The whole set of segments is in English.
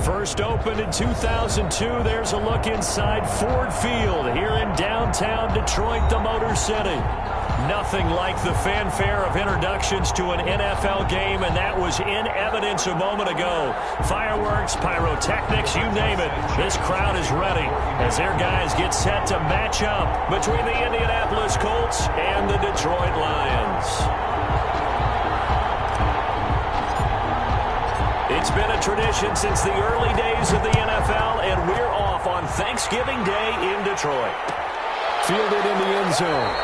First opened in 2002, there's a look inside Ford Field here in downtown Detroit, the Motor City. Nothing like the fanfare of introductions to an NFL game, and that was in evidence a moment ago. Fireworks, pyrotechnics, you name it. This crowd is ready as their guys get set to match up between the Indianapolis Colts and the Detroit Lions. It's been a tradition since the early days of the NFL, and we're off on Thanksgiving Day in Detroit. Fielded in the end zone.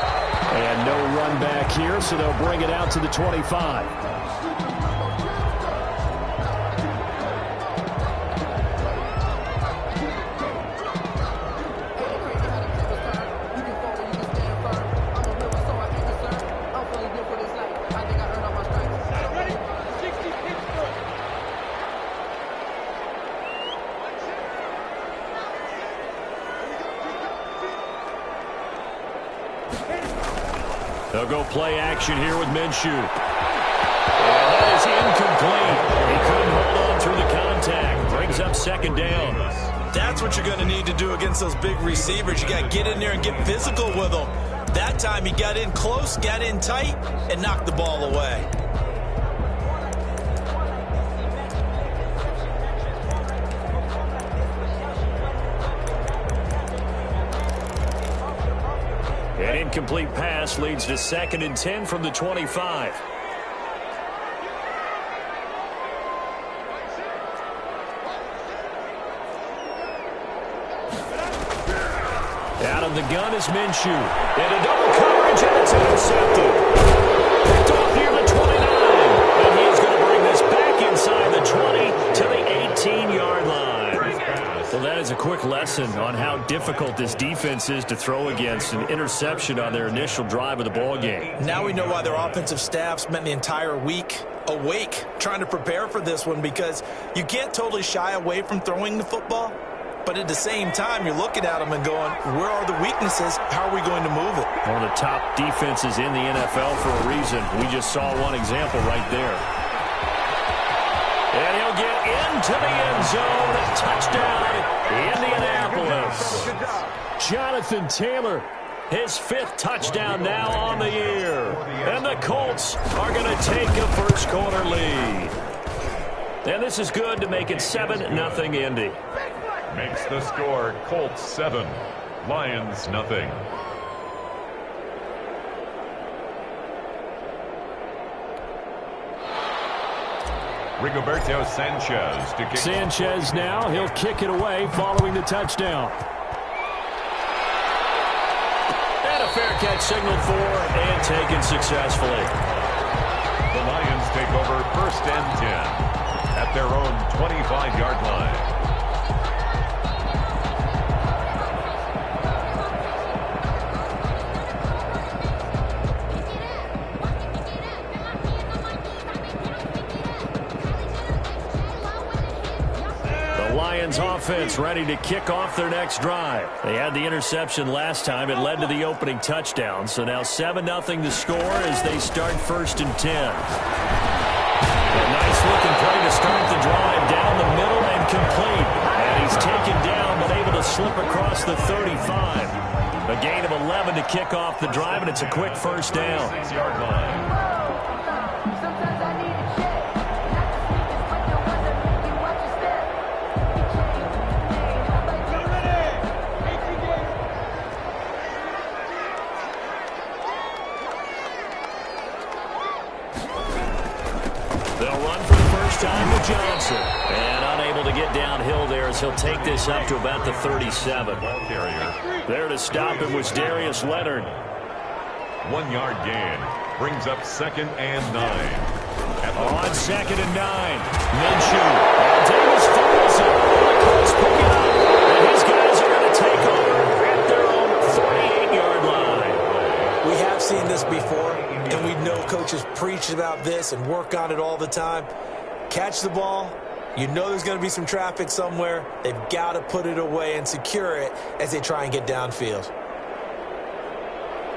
And no run back here, so they'll bring it out to the 25. They'll go play action here with Minshew. And that is incomplete. He couldn't hold on through the contact. Brings up second down. That's what you're going to need to do against those big receivers. You got to get in there and get physical with them. That time he got in close, got in tight, and knocked the ball away. An incomplete pass leads to 2nd and 10 from the 25. Out of the gun is Minshew. Into double coverage, and it's intercepted. Picked off near the 29. And he's going to bring this back inside the 20 to the 18-yard line. Well, that is a quick lesson on how difficult this defense is to throw against. An interception on their initial drive of the ball game. Now we know why their offensive staff spent the entire week awake trying to prepare for this one, because you can't totally shy away from throwing the football. But at the same time, you're looking at them and going, where are the weaknesses? How are we going to move it? One of the top defenses in the NFL for a reason. We just saw one example right there. And he'll get into the end zone. Touchdown, Indianapolis. Jonathan Taylor, his 5th touchdown now on the year. And the Colts are going to take a first-quarter lead. And this is good to make it 7-0 Indy. Makes the score Colts 7, Lions nothing. Rigoberto Sanchez to kick. Sanchez now, he'll kick it away following the touchdown. And a fair catch signaled for and taken successfully. The Lions take over 1st and 10 at their own 25-yard line. Lions offense ready to kick off their next drive. They had the interception last time. It led to the opening touchdown. So now 7-0 the score as they start 1st and 10. A nice looking play to start the drive down the middle and complete. And he's taken down but able to slip across the 35. A gain of 11 to kick off the drive, and it's a quick first down. 6-yard line. Time to Johnson. And unable to get downhill there as he'll take this up to about the 37. There to stop him was Darius Leonard. 1-yard gain. Brings up 2nd and 9. On 2nd and 9. Minshew. And Davis fumbles it. The Colts pick it up. And his guys are going to take over at their own 38-yard line. We have seen this before, and we know coaches preach about this and work on it all the time. Catch the ball. You know there's going to be some traffic somewhere. They've got to put it away and secure it as they try and get downfield.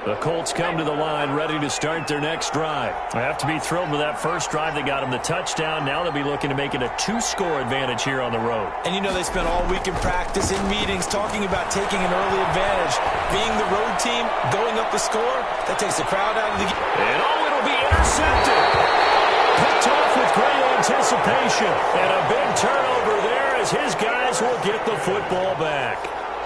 The Colts come to the line ready to start their next drive. They have to be thrilled with that first drive. They got them the touchdown. Now they'll be looking to make it a 2-score advantage here on the road. And you know they spent all week in practice, in meetings, talking about taking an early advantage. Being the road team, going up the score, that takes the crowd out of the game. And it'll be intercepted. Picked off with great anticipation. And a big turnover there as his guys will get the football back.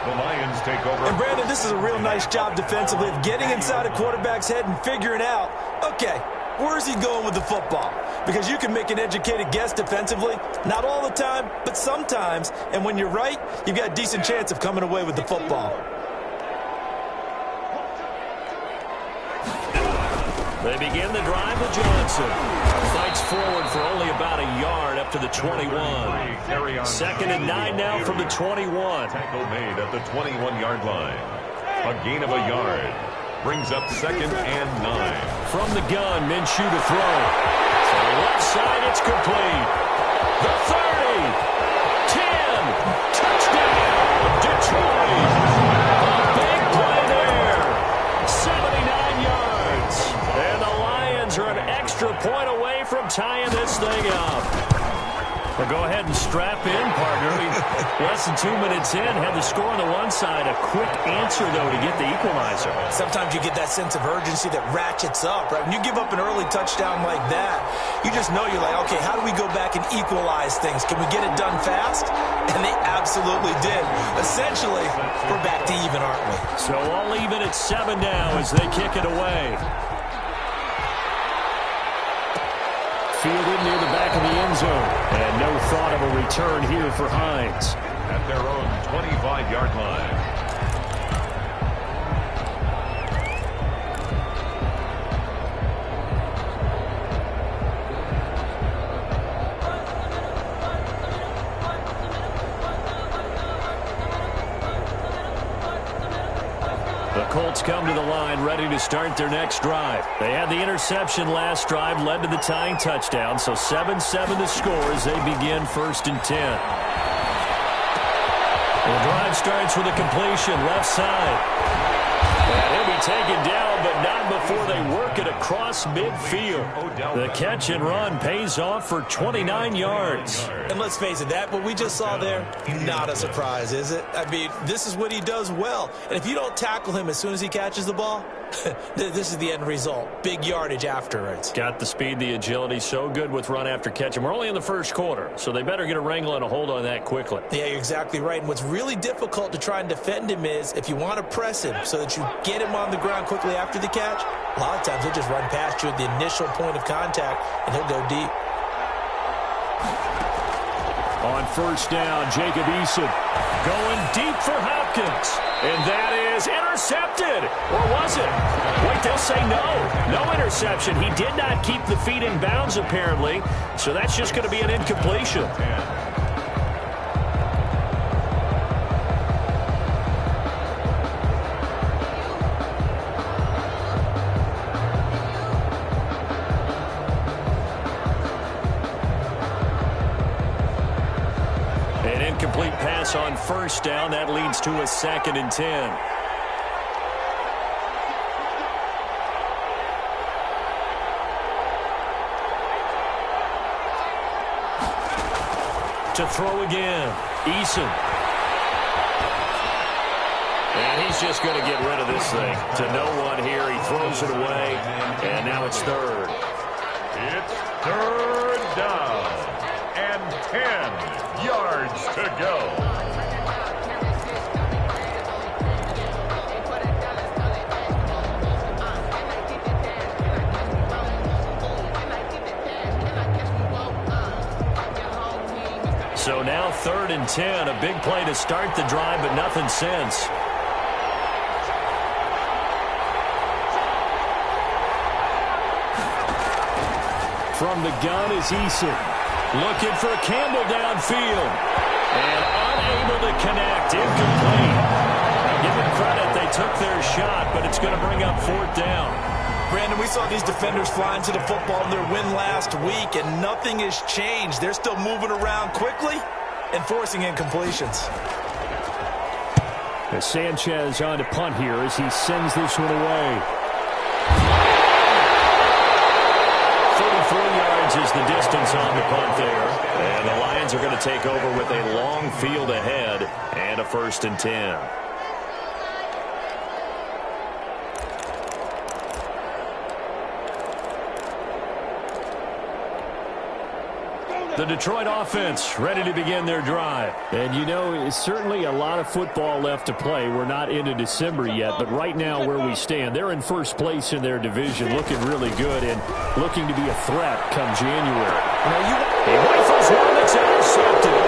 The Lions take over. And Brandon, this is a real nice job defensively of getting inside a quarterback's head and figuring out, okay, where's he going with the football? Because you can make an educated guess defensively. Not all the time, but sometimes. And when you're right, you've got a decent chance of coming away with the football. They begin the drive with Johnson. Fights forward for only about a yard up to the 21. Second and 9 now from the 21. Tackle made at the 21-yard line. A gain of a yard. Brings up second and 9. From the gun, Minshew to throw. To the left side, it's complete. The 30. 10. Touchdown, Detroit. A big play there. 79 yards. And the Lions are an extra point away from tying this thing up. Well, go ahead and strap in, partner. Less than 2 minutes in, had the score on the one side. A quick answer, though, to get the equalizer. Sometimes you get that sense of urgency that ratchets up, right? When you give up an early touchdown like that, you just know you're like, okay, how do we go back and equalize things? Can we get it done fast? And they absolutely did. Essentially, we're back to even, aren't we? So all even at 7 now as they kick it away. Fielded near the back of the end zone. And no thought of a return here for Hines. At their own 25-yard line. The Colts come to the line ready to start their next drive. They had the interception last drive, led to the tying touchdown, so 7-7 to score as they begin first and 10. The drive starts with a completion left side. And he'll be taken down, but not before they work it across midfield. The catch and run pays off for 29 yards. And let's face it, that what we just saw there, not a surprise, is it? I mean, this is what he does well. And if you don't tackle him as soon as he catches the ball, this is the end result. Big yardage afterwards. Got the speed, the agility, so good with run after catch. And we're only in the first quarter, so they better get a wrangle and a hold on that quickly. Yeah, you're exactly right. And what's really difficult to try and defend him is if you want to press him so that you get him on the ground quickly after the catch, a lot of times he'll just run past you at the initial point of contact, and he'll go deep. On first down, Jacob Eason going deep for Hopkins. And that is intercepted. Or was it? Wait, they'll say no. No interception. He did not keep the feet in bounds, apparently. So that's just going to be an incompletion. An incomplete pass on first down. That leads to a second and 10. To throw again. Eason. And he's just going to get rid of this thing. To no one here. He throws it away. And now it's third. It's third down. And 10 yards to go. So now third and 10. A big play to start the drive, but nothing since. From the gun is Eason. Looking for Campbell downfield. And unable to connect. Incomplete. Now give them credit. They took their shot, but it's going to bring up fourth down. Brandon, we saw these defenders flying to the football in their win last week, and nothing has changed. They're still moving around quickly and forcing incompletions. Sanchez on to punt here as he sends this one away. the distance on the punt there. And the Lions are going to take over with a long field ahead and a 1st and 10. The Detroit offense ready to begin their drive. And, you know, it's certainly a lot of football left to play. We're not into December yet, but right now where we stand, they're in first place in their division, looking really good and looking to be a threat come January. He rifles one that's intercepted.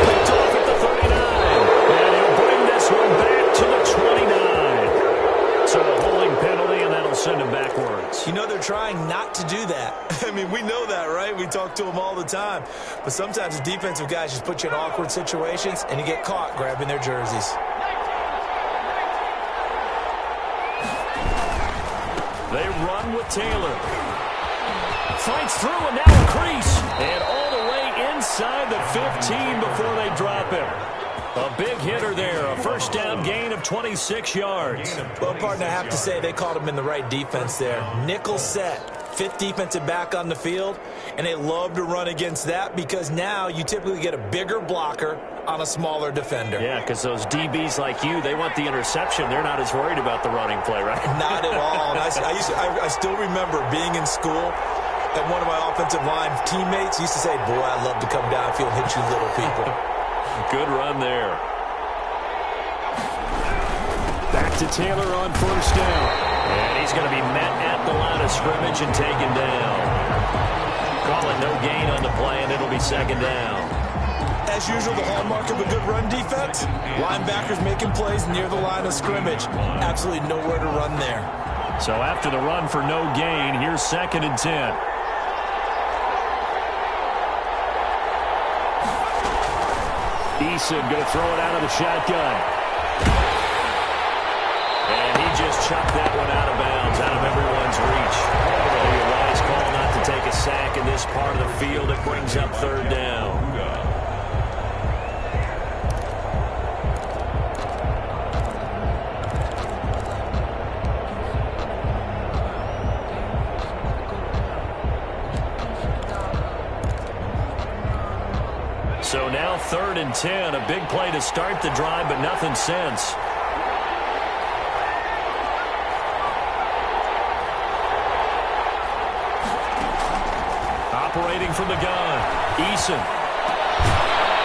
Picked off at the 39. And he'll bring this one back to the 29. So a holding penalty, and that'll send him backwards. You know they're trying not to do that. I mean, we know that, right? We talk to them all the time. But sometimes the defensive guys just put you in awkward situations, and you get caught grabbing their jerseys. They run with Taylor. Fights through, and now a crease. And all the way inside the 15 before they drop him. A big hitter there, a first down gain of 26 yards. Well, partner, I have to say they called him in the right defense there. Nickel set, 5th defensive back on the field, and they love to run against that because now you typically get a bigger blocker on a smaller defender. Yeah, because those DBs like you, they want the interception. They're not as worried about the running play, right? Not at all. And I still remember being in school, and one of my offensive line teammates used to say, boy, I love to come downfield and hit you little people. Good run there. Back to Taylor on first down. And he's going to be met at the line of scrimmage and taken down. Call it no gain on the play, and it'll be 2nd down. As usual, the hallmark of a good run defense, linebackers making plays near the line of scrimmage. Absolutely nowhere to run there. So after the run for no gain, here's 2nd and 10. Eason going to throw it out of the shotgun. And he just chucked that one out of bounds, out of everyone's reach. Probably a wise call not to take a sack in this part of the field. It brings up 3rd down. So now 3rd and 10, a big play to start the drive, but nothing since. Operating from the gun, Eason.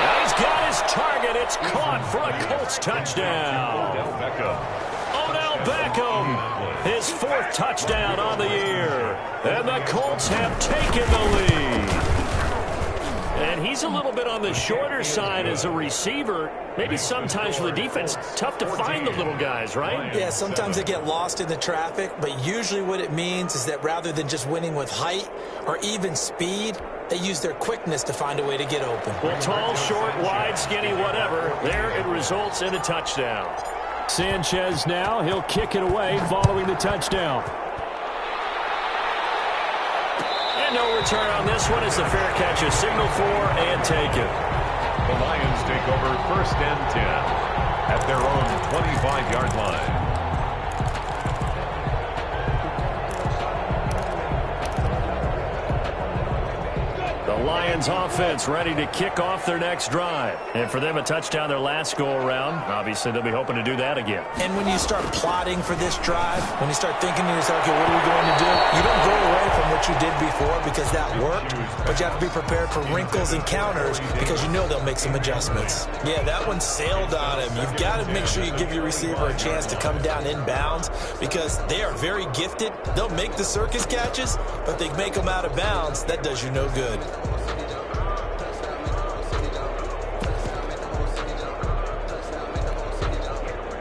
Now he's got his target. It's caught for a Colts touchdown. Odell Beckham, his 4th touchdown on the year. And the Colts have taken the lead. And he's a little bit on the shorter side as a receiver. Maybe sometimes for the defense, tough to find the little guys, right? Yeah, sometimes they get lost in the traffic, but usually what it means is that rather than just winning with height or even speed, they use their quickness to find a way to get open. Well, tall, short, wide, skinny, whatever, there it results in a touchdown. Sanchez now, he'll kick it away following the touchdown. No return on this one as the fair catch is signaled for and taken. The Lions take over 1st and 10 at their own 25-yard line. The Lions offense ready to kick off their next drive. And for them, a touchdown their last go-around. Obviously, they'll be hoping to do that again. And when you start plotting for this drive, when you start thinking to yourself, okay, what are we going to do? You don't go away from what you did before because that worked, but you have to be prepared for wrinkles and counters because you know they'll make some adjustments. Yeah, that one sailed on him. You've got to make sure you give your receiver a chance to come down inbounds because they are very gifted. They'll make the circus catches, but they make them out of bounds. That does you no good.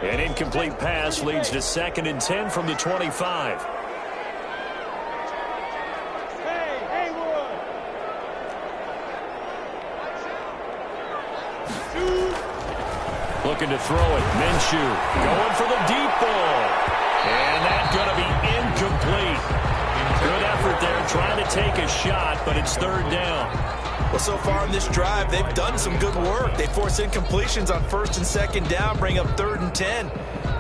An incomplete pass leads to 2nd and 10 from the 25. Looking to throw it. Minshew going for the deep ball. And that's going to be incomplete. Good effort there trying to take a shot, but it's 3rd down. Well, so far in this drive, they've done some good work. They force incompletions on 1st and 2nd down, bring up 3rd and 10.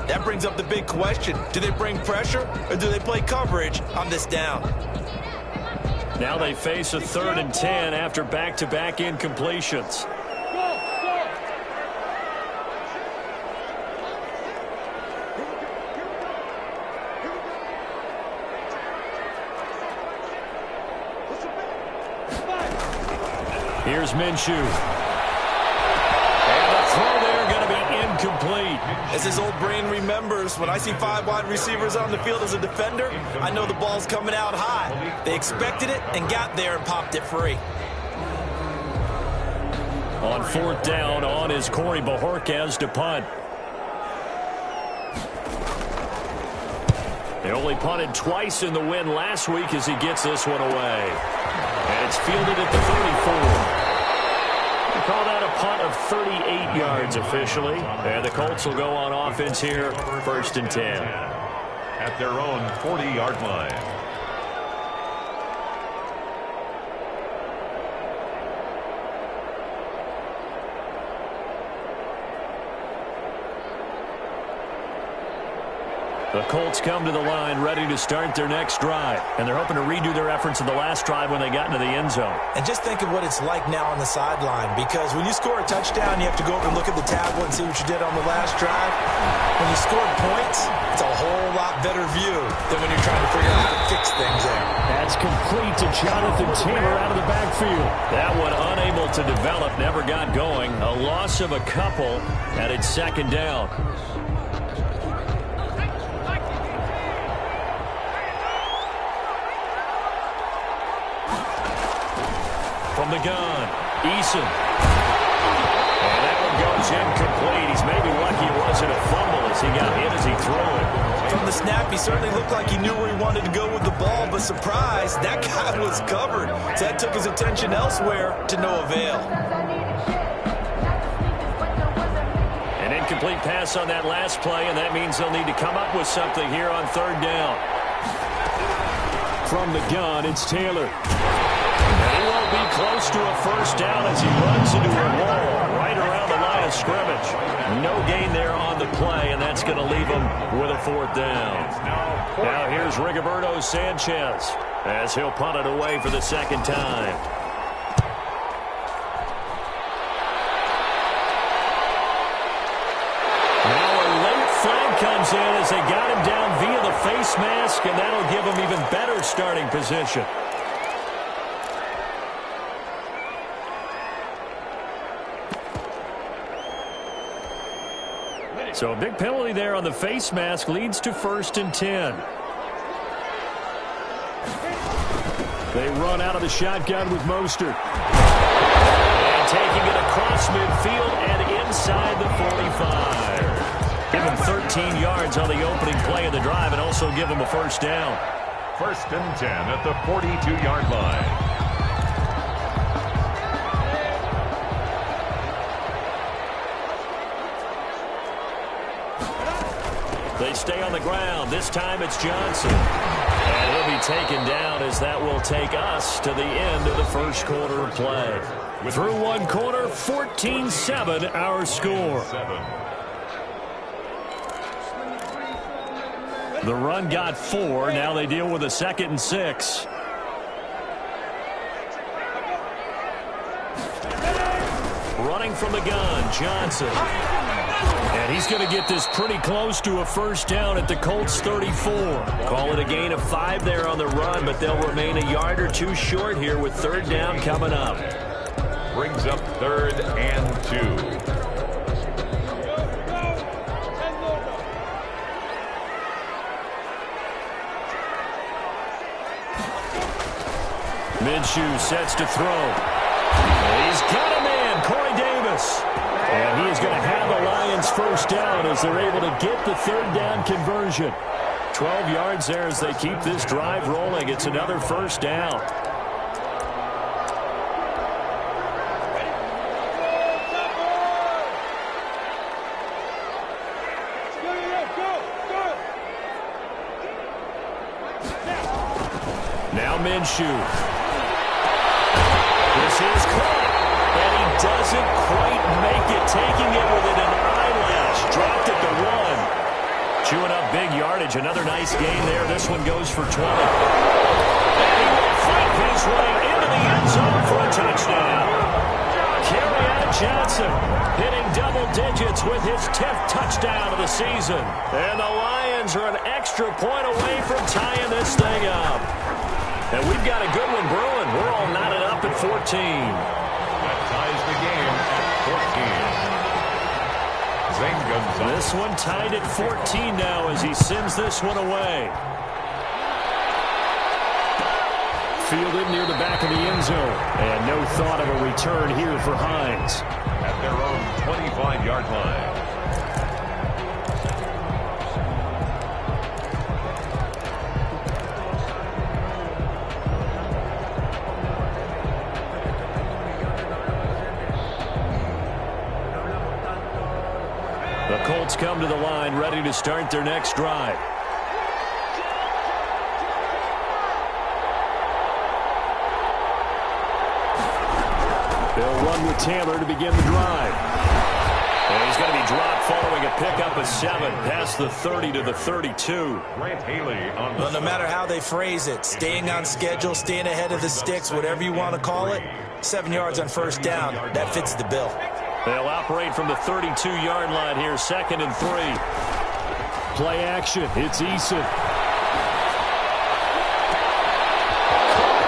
That brings up the big question. Do they bring pressure or do they play coverage on this down? Now they face a 3rd and 10 after back-to-back incompletions. Here's Minshew. And the throw there going to be incomplete. As his old brain remembers, when I see 5 wide receivers on the field as a defender, I know the ball's coming out high. They expected it and got there and popped it free. On 4th down, on is Corey Bojorquez to punt. They only punted twice in the win last week as he gets this one away. And it's fielded at the 34. We call that a punt of 38 yards officially. And the Colts will go on offense here, 1st and 10. At their own 40-yard line. The Colts come to the line ready to start their next drive. And they're hoping to redo their efforts of the last drive when they got into the end zone. And just think of what it's like now on the sideline. Because when you score a touchdown, you have to go over and look at the tablet and see what you did on the last drive. When you scored points, it's a whole lot better view than when you're trying to figure out how to fix things there. That's complete to Jonathan Taylor out of the backfield. That one unable to develop, never got going. A loss of a couple, and it's 2nd down. From the gun, Eason. And that one goes incomplete. He's maybe lucky it wasn't a fumble as he got hit as he threw it. From the snap, he certainly looked like he knew where he wanted to go with the ball, but surprise, that guy was covered. So that took his attention elsewhere to no avail. An incomplete pass on that last play, and that means they'll need to come up with something here on 3rd down. From the gun, it's Taylor. And he won't be close to a 1st down as he runs into a wall right around the line of scrimmage. No gain there on the play, and that's going to leave him with a 4th down. Now here's Rigoberto Sanchez as he'll punt it away for the 2nd time. Now a late flag comes in as they got him down via the face mask, and that'll give him even better starting position. So a big penalty there on the face mask leads to 1st and 10. They run out of the shotgun with Mostert. And taking it across midfield and inside the 45. Give him 13 yards on the opening play of the drive and also give him a 1st down. 1st and 10 at the 42-yard line. They stay on the ground. This time it's Johnson. And he'll be taken down as that will take us to the end of the 1st quarter of play. Through 1 quarter, 14-7 our score. The run got 4. Now they deal with a 2nd and 6. Running from the gun, Johnson. And he's going to get this pretty close to a 1st down at the Colts 34. Call it a gain of 5 there on the run, but they'll remain a yard or 2 short here with 3rd down coming up. Brings up 3rd and 2. Minshew sets to throw. He's got him in, Corey Davis. And he is going to have the Lions 1st down as they're able to get the 3rd down conversion. 12 yards there as they keep this drive rolling. It's another 1st down. Now Minshew. This is caught. And he doesn't quite make it. Taking it with an eyelash. Dropped it to 1. Chewing up big yardage. Another nice gain there. This one goes for 20. And he will fight his way Johnson hitting double digits with his 10th touchdown of the season. And the Lions are an extra point away from tying this thing up. And we've got a good one brewing. We're all knotted up at 14. That ties the game at 14. Zane Gonzalez. This one tied at 14 now as he sends this one away. Fielded near the back of the end zone. And no thought of a return here for Hines. At their own 25-yard line. The Colts come to the line, ready to start their next drive. They'll run with Taylor to begin the drive. And he's going to be dropped following a pickup of 7 past the 30 to the 32. Grant Haley on the Well, no matter how they phrase it, staying on schedule, staying ahead of the sticks, whatever you want to call it, 7 yards on first down, that fits the bill. They'll operate from the 32-yard line here, 2nd and 3. Play action. It's Eason.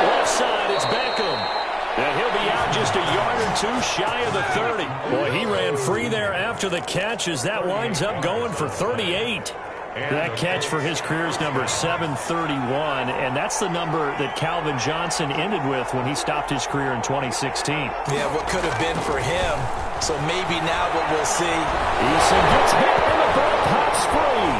Left side, it's Beckham. And he'll be out just a yard or 2 shy of the 30. Boy, he ran free there after the catch as that winds up going for 38. That catch for his career is number 731, and that's the number that Calvin Johnson ended with when he stopped his career in 2016. Yeah, what could have been for him. So maybe now what we'll see. Eason gets hit, and the ball pops free.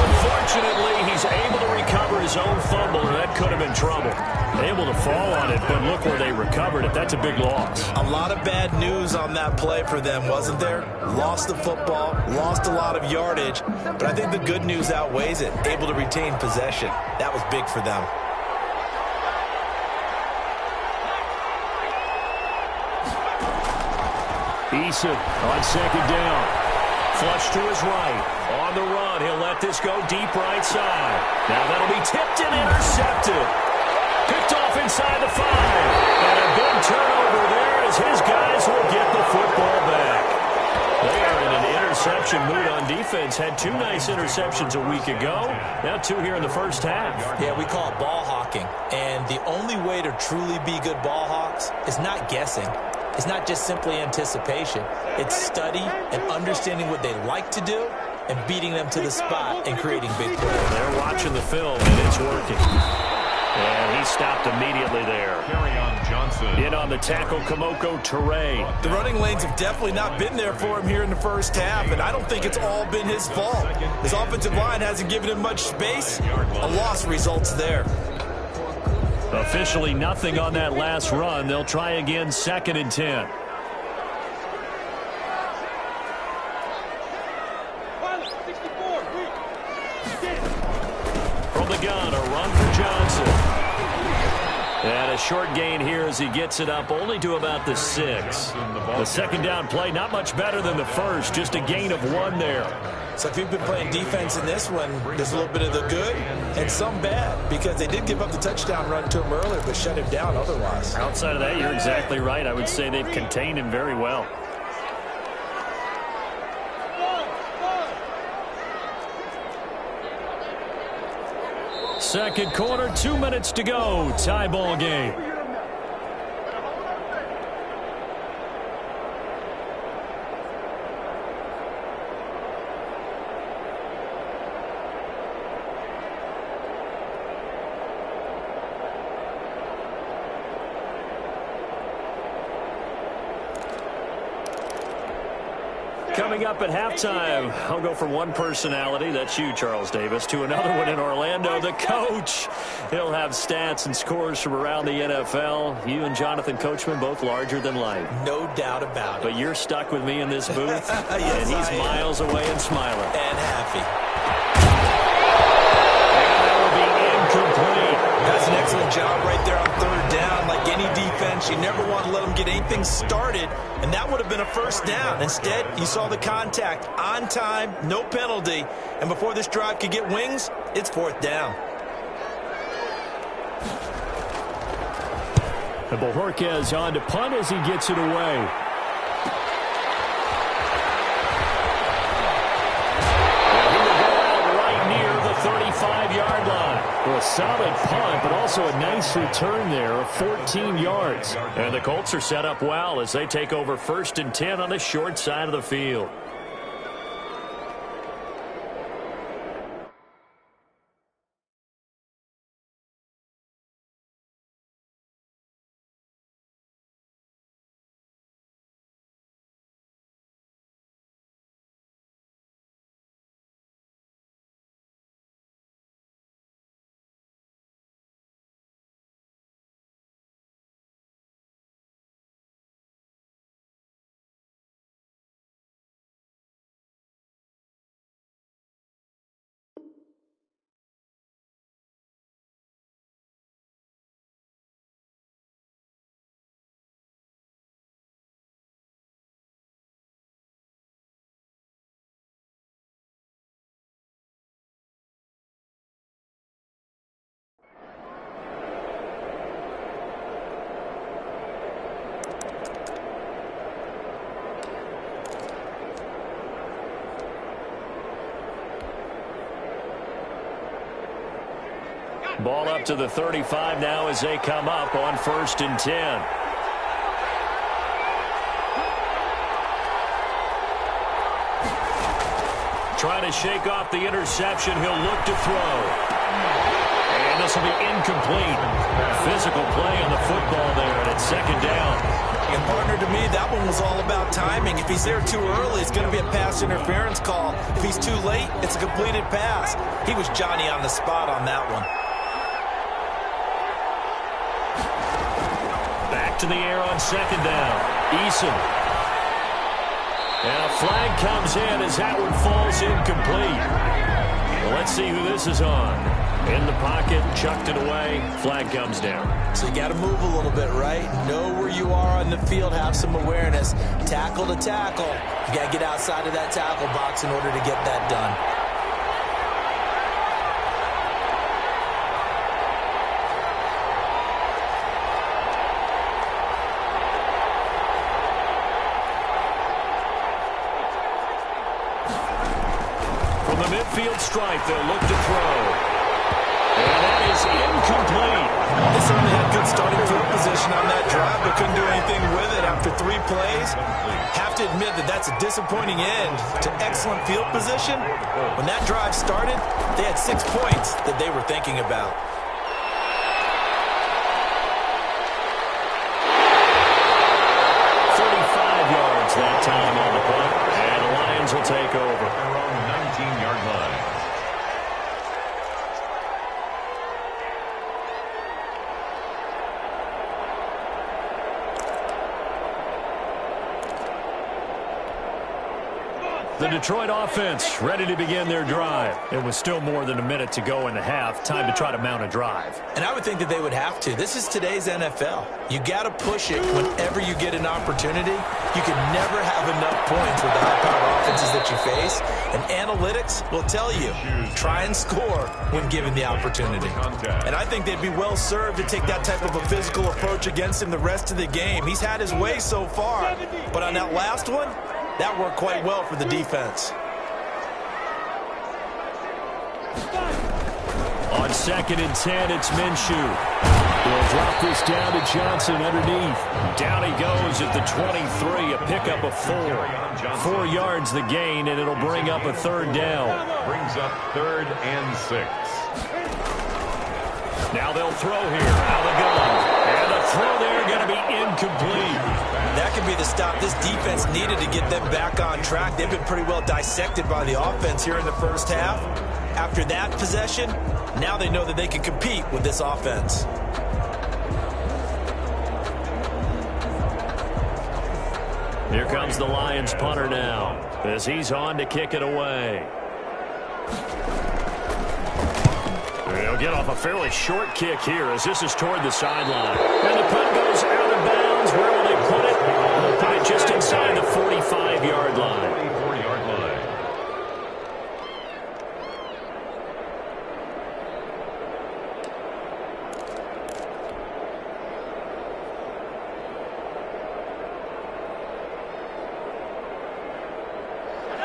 Unfortunately, he's able to recover his own fumble, and that could have been trouble. Able to fall on it, but look where they recovered it. That's a big loss. A lot of bad news on that play for them, wasn't there? Lost the football, lost a lot of yardage, but I think the good news outweighs it. Able to retain possession. That was big for them. Eason on 2nd down. Flush to his right. On the run, he'll let this go deep right side. Now that'll be tipped and intercepted. Picked off inside the 5. And a big turnover there as his guys will get the football back. They are in an interception mood on defense. Had 2 nice interceptions a week ago. Now 2 here in the first half. Yeah, we call it ball hawking. And the only way to truly be good ball hawks is not guessing. It's not just simply anticipation. It's study and understanding what they like to do and beating them to the spot and creating big plays. They're watching the film, and it's working. And he stopped immediately there. Kerryon Johnson. In on the tackle, Kamoko Toure. The running lanes have definitely not been there for him here in the first half, and I don't think it's all been his fault. His offensive line hasn't given him much space. A loss results there. Officially nothing on that last run. They'll try again, 2nd and 10. From the gun, a run for Johnson. And a short gain here as he gets it up only to about the 6. The 2nd down play, not much better than the first, just a gain of 1 there. So if you've been playing defense in this one, there's a little bit of the good and some bad, because they did give up the touchdown run to him earlier, but shut him down otherwise. Outside of that, you're exactly right. I would say they've contained him very well. Second quarter, 2 minutes to go. Tie ball game. Coming up at halftime, I'll go from one personality, that's you, Charles Davis, to another one in Orlando, the coach. He'll have stats and scores from around the NFL. You and Jonathan Coachman, both larger than life. No doubt about it. But you're stuck with me in this booth, Yes, and he's miles away and smiling. And happy. And that will be incomplete. That's an excellent job right there on 3rd down. Like any defense, you never want to let them get anything started, and that would have been a first down. Instead, you saw the contact on time, no penalty, and before this drive could get wings, it's 4th down. And Bojorquez on to punt as he gets it away. a solid punt, but also a nice return there of 14 yards. And the Colts are set up well as they take over 1st and 10 on the short side of the field. Ball up to the 35 now as they come up on 1st and 10. Trying to shake off the interception. He'll look to throw. And this will be incomplete. Physical play on the football there, and it's 2nd down. And partner, to me, that one was all about timing. If he's there too early, it's going to be a pass interference call. If he's too late, it's a completed pass. He was Johnny on the spot on that one. Back to the air on 2nd down. Eason. And a flag comes in as that one falls incomplete. Well, let's see who this is on. In the pocket, chucked it away. Flag comes down. So you got to move a little bit, right? Know where you are on the field. Have some awareness. Tackle to tackle. You got to get outside of that tackle box in order to get that done. Midfield stripe, they'll look to throw. And that is incomplete. They certainly had good starting field position on that drive, but couldn't do anything with it after 3 plays. Have to admit that that's a disappointing end to excellent field position. When that drive started, they had 6 points that they were thinking about. That time on the punt, and the Lions will take over. Their own 19-yard line. The Detroit offense ready to begin their drive. It was still more than a minute to go in the half. Time to try to mount a drive. And I would think that they would have to. This is today's NFL. You got to push it whenever you get an opportunity. You can never have enough points with the high-powered offenses that you face. And analytics will tell you, try and score when given the opportunity. And I think they'd be well served to take that type of a physical approach against him the rest of the game. He's had his way so far. But on that last one, that worked quite well for the defense. On 2nd and 10, it's Minshew. He'll drop this down to Johnson underneath. Down he goes at the 23, a pickup of 4. 4 yards the gain, and it'll bring up a 3rd down. Brings up 3rd and 6. Now they'll throw here out of the gun. And the throw there going to be incomplete. That could be the stop this defense needed to get them back on track. They've been pretty well dissected by the offense here in the first half. After that possession, now they know that they can compete with this offense. Here comes the Lions punter now as he's on to kick it away. He'll get off a fairly short kick here as this is toward the sideline. And the punt goes out of bounds. Where will they put it? They'll put it just inside the 45-yard line. 44-yard line.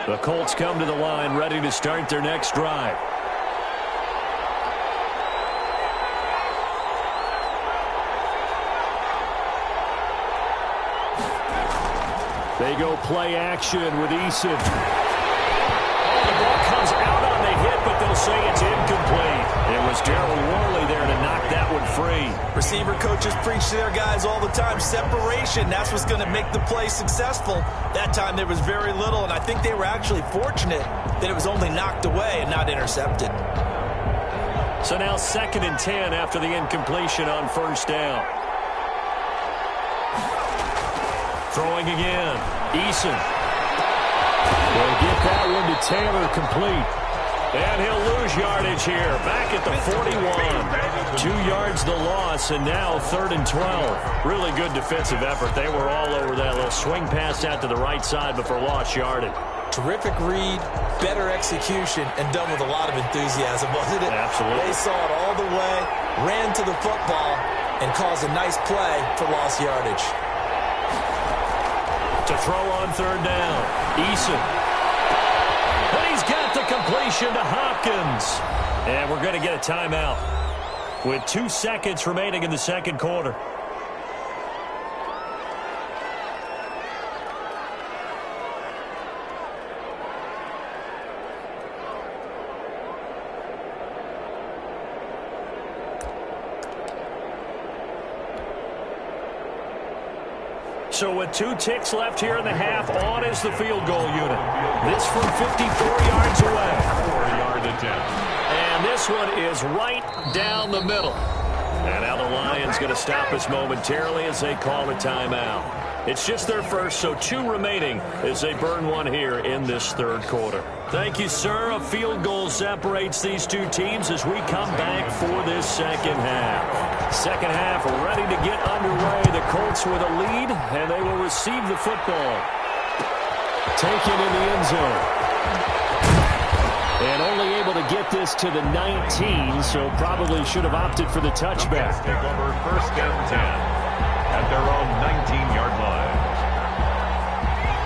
The Colts come to the line ready to start their next drive. They go play action with Eason. Oh, the ball comes out on the hit, but they'll say it's incomplete. It was Darryl Worley there to knock that one free. Receiver coaches preach to their guys all the time. Separation, that's what's going to make the play successful. That time there was very little, and I think they were actually fortunate that it was only knocked away and not intercepted. So now 2nd and 10 after the incompletion on first down. Throwing again. Eason. They'll get that one to Taylor, complete. And he'll lose yardage here. Back at the 41. 2 yards the loss, and now 3rd and 12. Really good defensive effort. They were all over that little swing pass out to the right side before lost yardage. Terrific read, better execution, and done with a lot of enthusiasm, wasn't it? Absolutely. They saw it all the way, ran to the football, and caused a nice play for lost yardage. To throw on 3rd down. Eason. And he's got the completion to Hopkins. And we're going to get a timeout with 2 seconds remaining in the second quarter. So with 2 ticks left here in the half, on is the field goal unit. This from 54 yards away. 4-yard attempt. And this one is right down the middle. And now the Lions going to stop us momentarily as they call a timeout. It's just their first, so 2 remaining as they burn one here in this 3rd quarter. Thank you, sir. A field goal separates these 2 teams as we come back for this second half. Second half ready to get underway. The Colts with a lead, and they will receive the football. Taken in the end zone. And only able to get this to the 19, so probably should have opted for the touchback. Take over 1st and 10 at their own 19-yard line.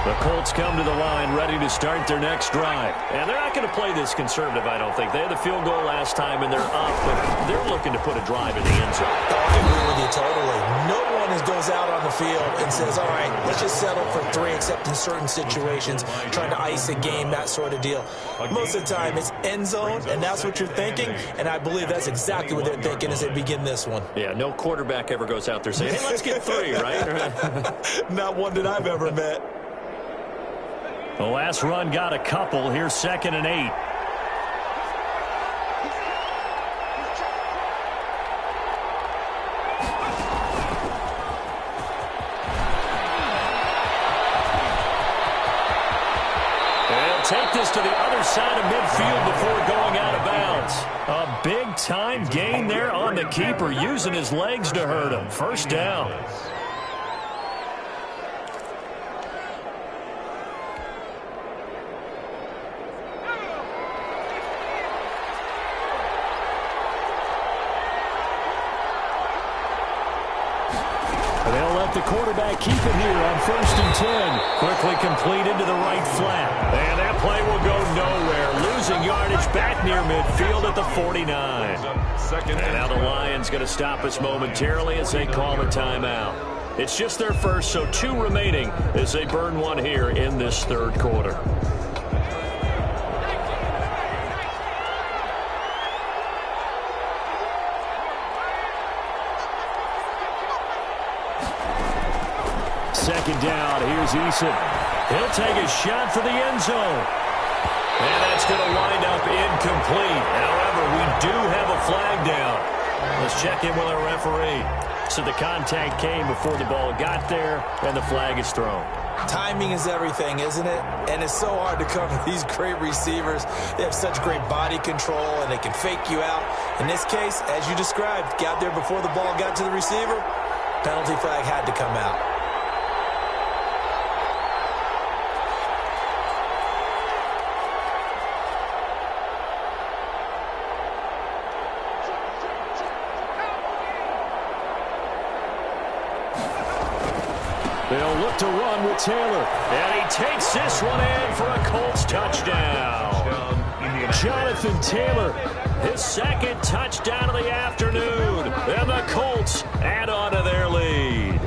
The Colts come to the line ready to start their next drive. And they're not going to play this conservative, I don't think. They had the field goal last time, and they're up, but they're looking to put a drive in the end zone. I agree with you totally. No one goes out on the field and says, all right, let's just settle for 3, except in certain situations, trying to ice a game, that sort of deal. Most of the time, it's end zone, and that's what you're thinking, and I believe that's exactly what they're thinking as they begin this one. Yeah, no quarterback ever goes out there saying, hey, let's get 3, right? Not one that I've ever met. The last run got a couple. Here's 2nd and 8. Take this to the other side of midfield before going out of bounds. A big-time gain there on the keeper, using his legs to hurt him. First down. They'll let the quarterback keep it here on 1st and 10. Quickly complete into the right flat. And that play will go nowhere. Losing yardage back near midfield at the 49. And now the Lions going to stop us momentarily as they call a timeout. It's just their first, so 2 remaining as they burn one here in this 3rd quarter. Second down, here's Eason. He'll take a shot for the end zone. And that's going to wind up incomplete. However, we do have a flag down. Let's check in with our referee. So the contact came before the ball got there, and the flag is thrown. Timing is everything, isn't it? And it's so hard to cover these great receivers. They have such great body control, and they can fake you out. In this case, as you described, got there before the ball got to the receiver. Penalty flag had to come out. They'll look to run with Taylor. And he takes this one in for a Colts touchdown. Jonathan Taylor, his 2nd touchdown of the afternoon. And the Colts add on to their lead.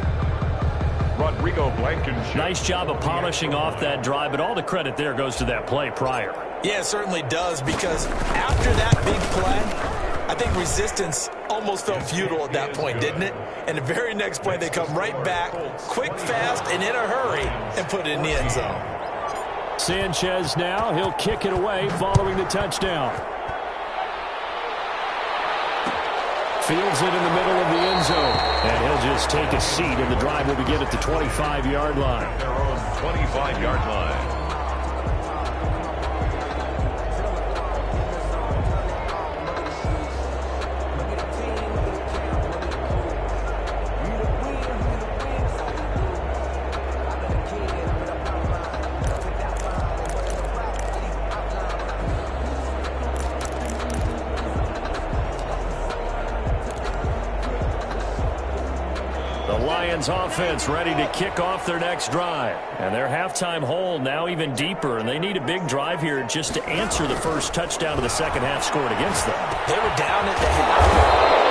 Rico Blankenship. Nice job of polishing off that drive, but all the credit there goes to that play prior. Yeah, it certainly does, because after that big play, I think resistance almost felt futile at that point, didn't it? And the very next play, they come right back, quick, fast, and in a hurry, and put it in the end zone. Sanchez now, he'll kick it away following the touchdown. Fields it in the middle of the end zone. And he'll just take a seat, and the drive will begin at the 25-yard line. Their own 25-yard line. Offense ready to kick off their next drive. And their halftime hole now even deeper, and they need a big drive here just to answer the first touchdown of the second half scored against them. They were down at the half.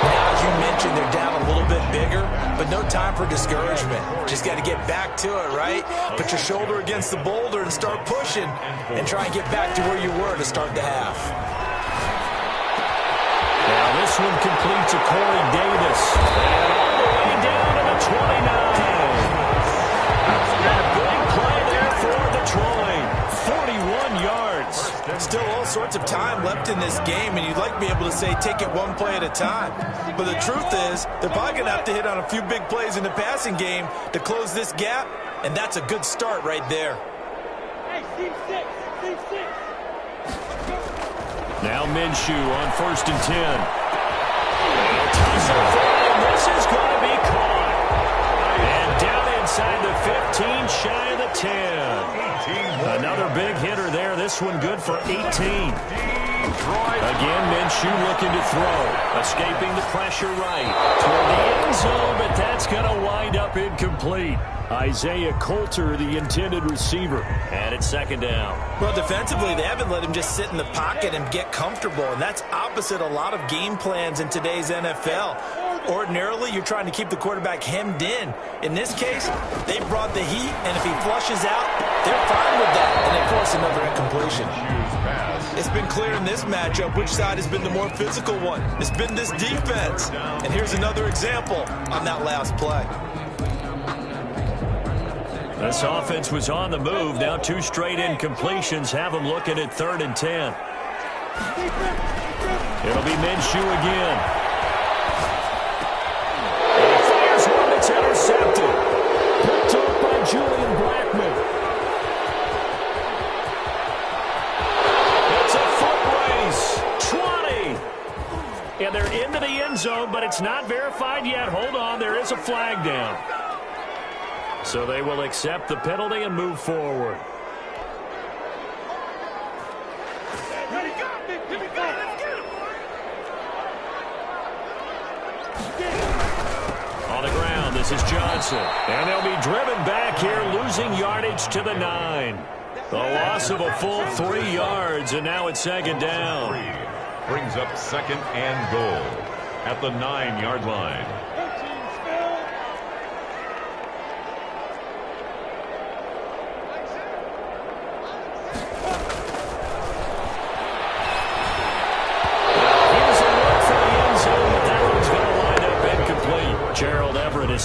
Now, as you mentioned, they're down a little bit bigger, but no time for discouragement. Just got to get back to it, right? Put your shoulder against the boulder and start pushing and try and get back to where you were to start the half. Now this one complete to Corey Davis. And all the way down to the 29. A big play there for Detroit. 41 yards. Still all sorts of time left in this game, and you'd like to be able to say take it one play at a time. But the truth is, they're probably going to have to hit on a few big plays in the passing game to close this gap, and that's a good start right there. Hey, team six. Now Minshew on 1st and 10. Tussle for him. This is going to be caught. And down inside the 15, shy of the 10. Another big hitter there. This one good for 18. Again, Minshew looking to throw. Escaping the pressure right toward the end zone, but that's going to wind up incomplete. Isaiah Coulter, the intended receiver. And it's 2nd down. Well, defensively, they haven't let him just sit in the pocket and get comfortable, and that's opposite a lot of game plans in today's NFL. Ordinarily, you're trying to keep the quarterback hemmed in. In this case, they brought the heat, and if he flushes out, they're fine with that, and they force another incompletion. It's been clear in this matchup which side has been the more physical one. It's been this defense. And here's another example on that last play. This offense was on the move. Now 2 straight incompletions have them looking at 3rd and 10. It'll be Minshew again. And he fires one that's intercepted. Picked up by Julian Blackman. It's a foot race. 20. And they're into the end zone, but it's not verified yet. Hold on, there is a flag down. So they will accept the penalty and move forward. On the ground, this is Johnson. And they'll be driven back here, losing yardage to the 9. The loss of a full 3 yards, and now it's 2nd down. Brings up 2nd and goal at the 9-yard line.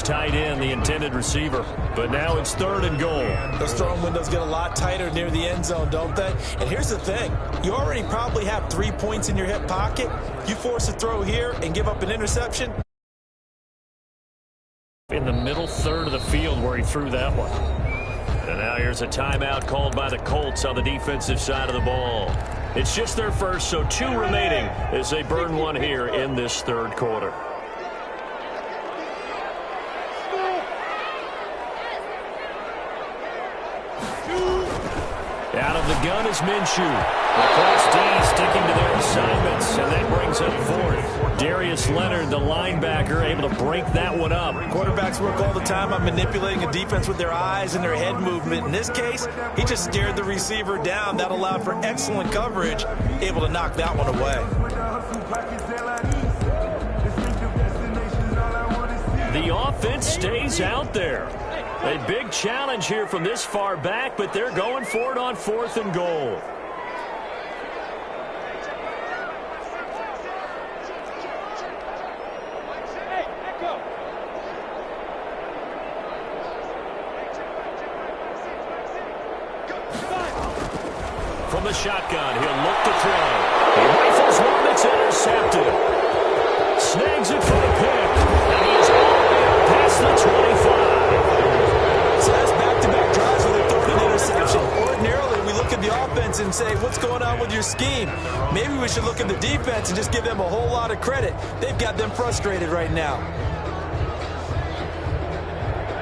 Tight end, the intended receiver. But now it's 3rd and goal. Those throwing windows get a lot tighter near the end zone, don't they? And here's the thing. You already probably have 3 points in your hip pocket. You force a throw here and give up an interception. In the middle third of the field where he threw that one. And now here's a timeout called by the Colts on the defensive side of the ball. It's just their first, so 2 remaining as they burn one here in this 3rd quarter. Out of the gun is Minshew. The Colts D sticking to their assignments, and that brings up 4th. Darius Leonard, the linebacker, able to break that one up. Quarterbacks work all the time on manipulating a defense with their eyes and their head movement. In this case, he just stared the receiver down. That allowed for excellent coverage, able to knock that one away. The offense stays out there. A big challenge here from this far back, but they're going for it on 4th and goal. From the shotgun, he'll look to throw. He rifles one that's intercepted. Snags it for the pick. And he is all the way up past the 25. So that's back-to-back drives where they're throwing an interception. Ordinarily, we look at the offense and say, what's going on with your scheme? Maybe we should look at the defense and just give them a whole lot of credit. They've got them frustrated right now.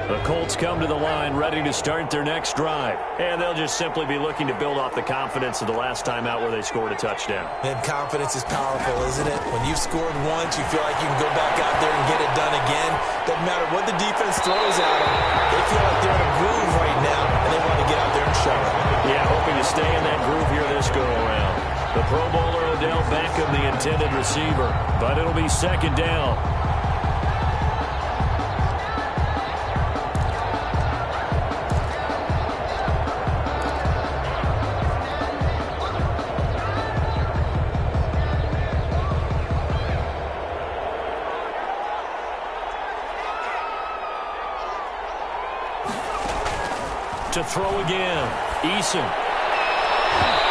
The Colts come to the line ready to start their next drive. And they'll just simply be looking to build off the confidence of the last time out where they scored a touchdown. And confidence is powerful, isn't it? When you've scored once, you feel like you can go back out there and get it done again. Doesn't matter what the defense throws at them. They feel like they're in a groove right now, and they want to get out there and show it. Yeah, hoping to stay in that groove here this go-around. The Pro Bowler Odell Beckham, the intended receiver. But it'll be 2nd down. To throw again. Eason.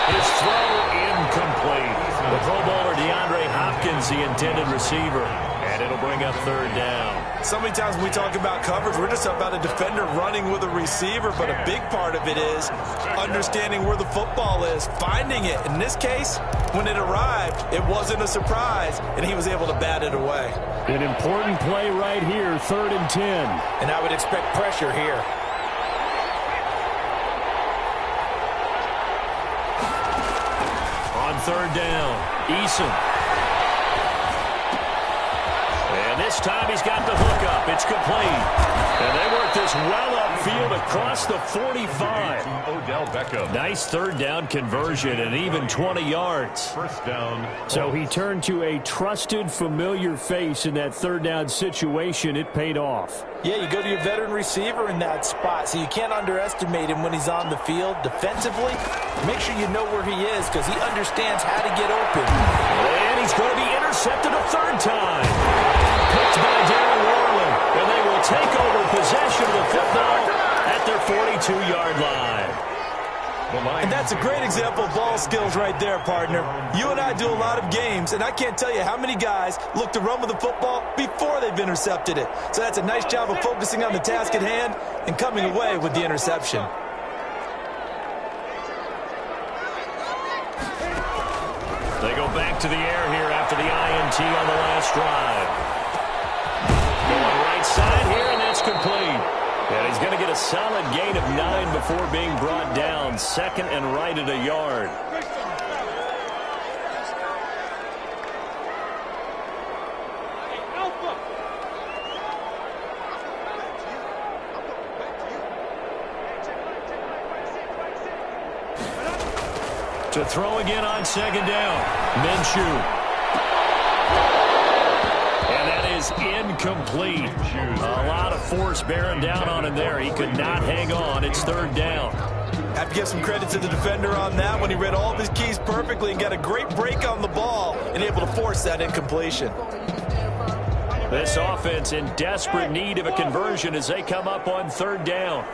His throw incomplete. The Pro Bowler DeAndre Hopkins, the intended receiver. And it'll bring up 3rd down. So many times when we talk about coverage, we're just about a defender running with a receiver, but a big part of it is understanding where the football is, finding it. In this case, when it arrived, it wasn't a surprise, and he was able to bat it away. An important play right here, 3rd and 10. And I would expect pressure here. On 3rd down, Eason. And this time he's got the hook up. It's complete. And they work this well upfield across the 45. Odell Beckham. Nice 3rd down conversion and even 20 yards. 1st down. So he turned to a trusted, familiar face in that 3rd down situation. It paid off. Yeah, you go to your veteran receiver in that spot, so you can't underestimate him when he's on the field. Defensively, make sure you know where he is because he understands how to get open. And he's going to be intercepted a 3rd time. Picked by Darren Warland, and they will take over possession of the football at their 42-yard line. And that's a great example of ball skills right there, partner. You and I do a lot of games, and I can't tell you how many guys look to run with the football before they've intercepted it. So that's a nice job of focusing on the task at hand and coming away with the interception. They go back to the air here after the INT on the last drive. Going right side here, and that's complete. And he's going to get a solid gain of 9 before being brought down. 2nd and right at a yard. To throw again on 2nd down. Minshew. And that is incomplete. A lot of force bearing down on him there. He could not hang on. It's 3rd down. Have to give some credit to the defender on that one. He read all of his keys perfectly and got a great break on the ball and able to force that incompletion. This offense in desperate need of a conversion as they come up on 3rd down.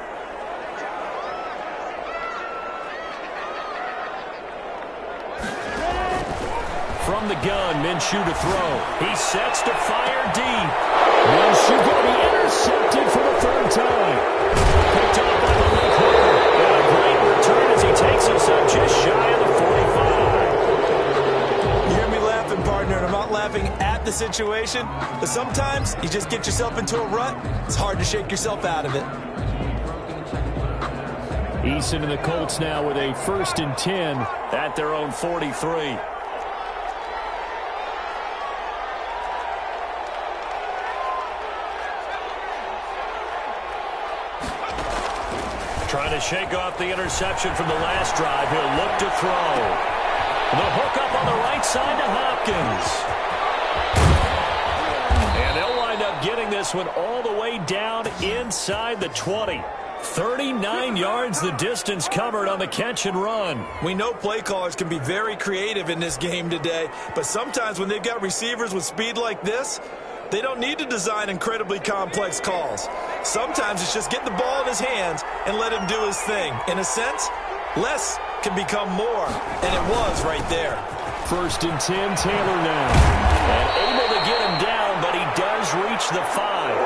From the gun, Minshew to throw. He sets to fire deep. Minshew going to be intercepted for the 3rd time. Picked off by the left corner. And a great return as he takes us up just shy of the 45. You hear me laughing, partner, and I'm not laughing at the situation, but sometimes you just get yourself into a rut. It's hard to shake yourself out of it. Eason and the Colts now with a 1st and 10 at their own 43. Trying to shake off the interception from the last drive. He'll look to throw. The hook up on the right side to Hopkins. And they'll wind up getting this one all the way down inside the 20. 39 yards the distance covered on the catch and run. We know play callers can be very creative in this game today, but sometimes when they've got receivers with speed like this, they don't need to design incredibly complex calls. Sometimes it's just get the ball in his hands and let him do his thing. In a sense, less can become more, and it was right there. 1st and 10, Taylor now. And able to get him down, but he does reach the 5.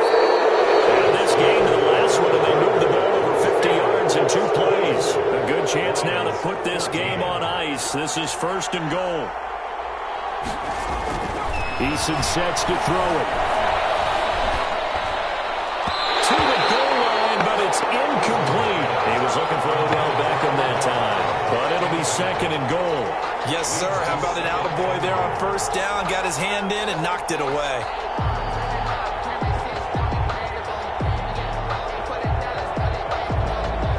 And this game to the last one, and they moved the ball over 50 yards in 2 plays. A good chance now to put this game on ice. This is 1st and goal. Eason sets to throw it. To the goal line, but it's incomplete. He was looking for Odell Beckham that time, but it'll be 2nd and goal. Yes, sir. How about an attaboy there on 1st down? Got his hand in and knocked it away.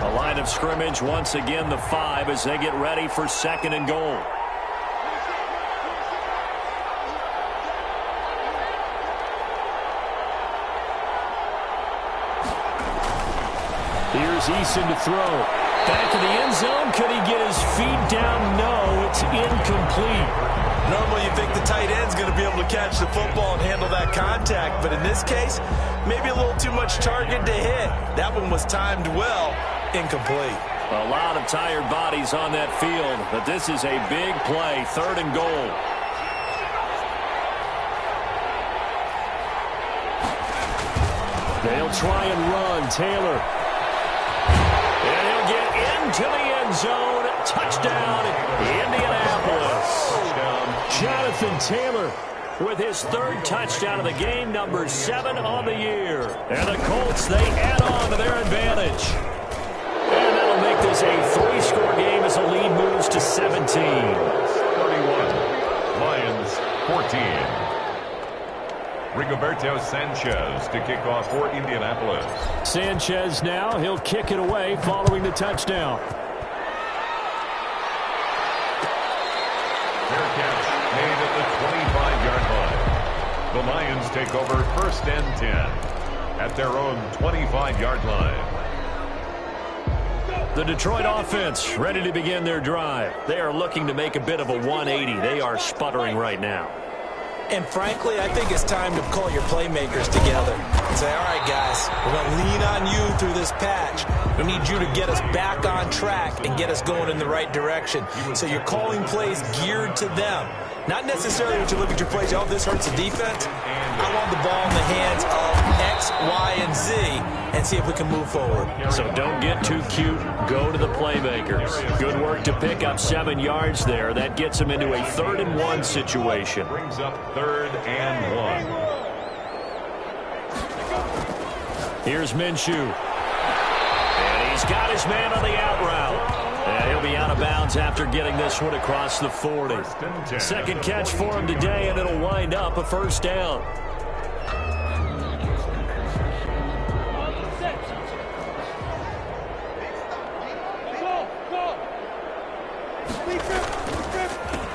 The line of scrimmage once again the 5 as they get ready for 2nd and goal. Here's Eason to throw. Back to the end zone. Could he get his feet down? No, it's incomplete. Normally you think the tight end's going to be able to catch the football and handle that contact, but in this case, maybe a little too much target to hit. That one was timed well. Incomplete. A lot of tired bodies on that field, but this is a big play. 3rd and goal. They'll try and run. Taylor. And he'll get into the end zone. Touchdown, Indianapolis. Jonathan Taylor with his 3rd touchdown of the game, number 7 on the year. And the Colts, they add on to their advantage. And that'll make this a 3-score game as the lead moves to 17. 31. Lions 14. Rigoberto Sanchez to kick off for Indianapolis. Sanchez now. He'll kick it away following the touchdown. Fair catch made at the 25-yard line. The Lions take over 1st and 10 at their own 25-yard line. The Detroit offense ready to begin their drive. They are looking to make a bit of a 180. They are sputtering right now. And frankly, I think it's time to call your playmakers together and say, all right, guys, we're going to lean on you through this patch. We need you to get us back on track and get us going in the right direction. So you're calling plays geared to them. Not necessarily when you look at your plays, oh, this hurts the defense. I want the ball in the hands of X, Y, and Z and see if we can move forward. So don't get too cute. Go to the playmakers. Good work to pick up 7 yards there. That gets them into a 3rd and 1 situation. Brings up 3rd and 1. Here's Minshew. And he's got his man on the out route. And he'll be out of bounds after getting this one across the 40. 2nd catch for him today, and it'll wind up a 1st down.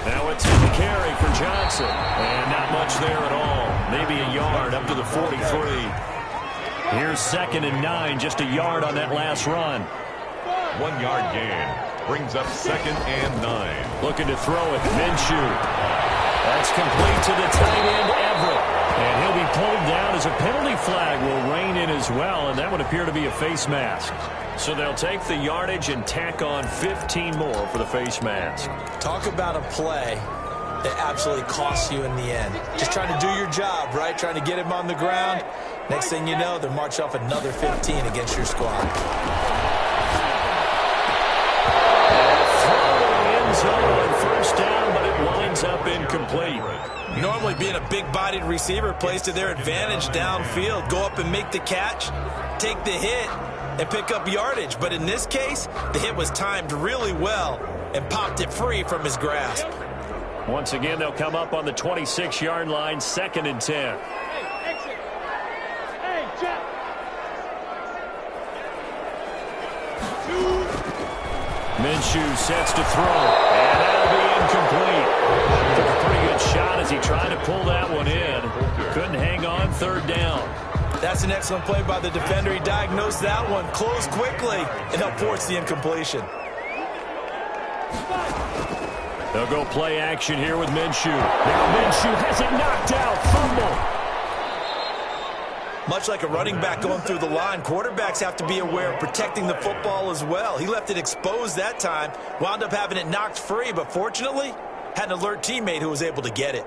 Now it's a carry for Johnson. And not much there at all. Maybe a yard up to the 43. Here's 2nd and 9, just a yard on that last run. 1 yard gain. Brings up 2nd and 9. Looking to throw it. Minshew. That's complete to the tight end, Everett. And he'll be pulled down as a penalty flag will rein in as well, and that would appear to be a face mask. So they'll take the yardage and tack on 15 more for the face mask. Talk about a play that absolutely costs you in the end. Just trying to do your job, right? Trying to get him on the ground. Next thing you know, they're marching off another 15 against your squad. On 1st down, but it winds up incomplete. Normally being a big-bodied receiver plays to their advantage downfield. Go up and make the catch, take the hit, and pick up yardage. But in this case, the hit was timed really well and popped it free from his grasp. Once again, they'll come up on the 26-yard line, 2nd and 10. Minshew sets to throw, and that'll be incomplete. Took a pretty good shot as he tried to pull that one in. Couldn't hang on 3rd down. That's an excellent play by the defender. He diagnosed that one, closed quickly, and helped force the incompletion. They'll go play action here with Minshew. Now Minshew has it knocked out. Fumble. Much like a running back going through the line, quarterbacks have to be aware of protecting the football as well. He left it exposed that time, wound up having it knocked free, but fortunately, had an alert teammate who was able to get it.